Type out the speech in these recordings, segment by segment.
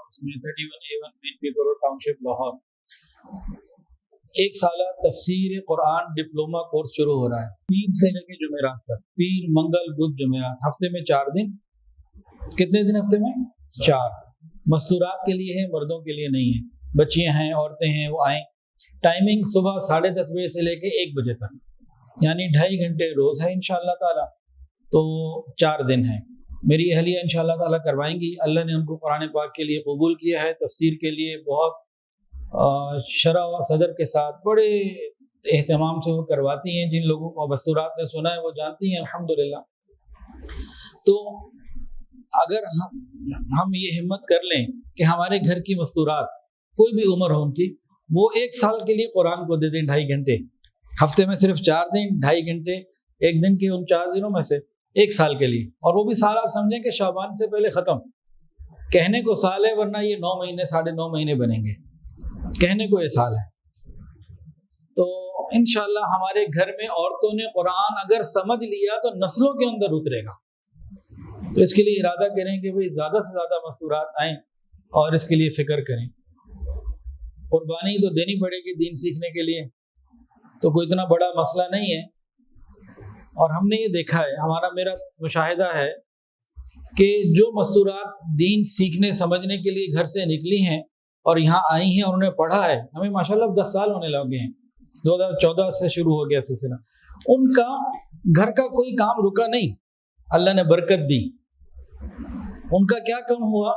اس میں 31A1 مین P road ٹاؤنشپ Lahore 1 سالہ تفسیر قرآن ڈپلوما کورس شروع ہو رہا ہے، پیر سے لے کے جمعرات تک، پیر منگل بدھ جمعرات، ہفتے میں 4 دن۔ کتنے دن ہفتے میں؟ 4۔ مستورات کے لیے ہے، مردوں کے لیے نہیں ہے، بچیاں ہیں، عورتیں ہیں، وہ آئیں۔ ٹائمنگ صبح 10:30 بجے سے لے کے 1 بجے تک، یعنی 2.5 گھنٹے روز ہے انشاءاللہ تعالی۔ تو 4 دن ہیں۔ میری اہلیہ انشاءاللہ تعالی کروائیں گی۔ اللہ نے ان کو قرآن پاک کے لیے قبول کیا ہے، تفسیر کے لیے بہت شرح و صدر کے ساتھ بڑے اہتمام سے وہ کرواتی ہیں۔ جن لوگوں کو مستورات نے سنا ہے وہ جانتی ہیں الحمدللہ۔ تو اگر ہم یہ ہمت کر لیں کہ ہمارے گھر کی مستورات کوئی بھی عمر ہو ان کی، وہ 1 سال کے لیے قرآن کو دے دیں 2.5 گھنٹے، ہفتے میں صرف 4 دن 2.5 گھنٹے، ایک دن کے ان 4 دنوں میں سے 1 سال کے لیے، اور وہ بھی سال آپ سمجھیں کہ شعبان سے پہلے ختم۔ کہنے کو سال ہے ورنہ یہ 9 مہینے 9.5 مہینے بنیں گے، کہنے کو یہ سال ہے۔ تو انشاءاللہ ہمارے گھر میں عورتوں نے قرآن اگر سمجھ لیا تو نسلوں کے اندر اترے گا۔ تو اس کے لیے ارادہ کریں کہ بھئی زیادہ سے زیادہ مستورات آئیں اور اس کے لیے فکر کریں۔ قربانی تو دینی پڑے گی دین سیکھنے کے لیے، تو کوئی اتنا بڑا مسئلہ نہیں ہے۔ اور ہم نے یہ دیکھا ہے، میرا مشاہدہ ہے کہ جو مستورات دین سیکھنے سمجھنے کے لیے گھر سے نکلی ہیں اور یہاں آئی ہیں اور انہوں نے پڑھا ہے، ہمیں ماشاءاللہ 10 سال ہونے لگے ہیں، 2014 سے شروع ہو گیا سلسلہ، ان کا گھر کا کوئی کام رکا نہیں، اللہ نے برکت دی۔ ان کا کیا کم ہوا؟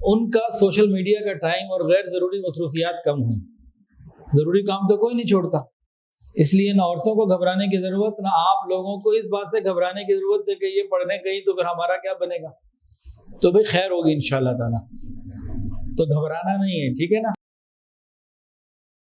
ان کا سوشل میڈیا کا ٹائم اور غیر ضروری مصروفیات کم ہوئی۔ ضروری کام تو کوئی نہیں چھوڑتا، اس لیے نہ عورتوں کو گھبرانے کی ضرورت، نہ آپ لوگوں کو اس بات سے گھبرانے کی ضرورت ہے کہ یہ پڑھنے گئی تو پھر ہمارا کیا بنے گا۔ تو بھئی خیر ہوگی انشاءاللہ تعالی، تو گھبرانا نہیں ہے، ٹھیک ہے نا۔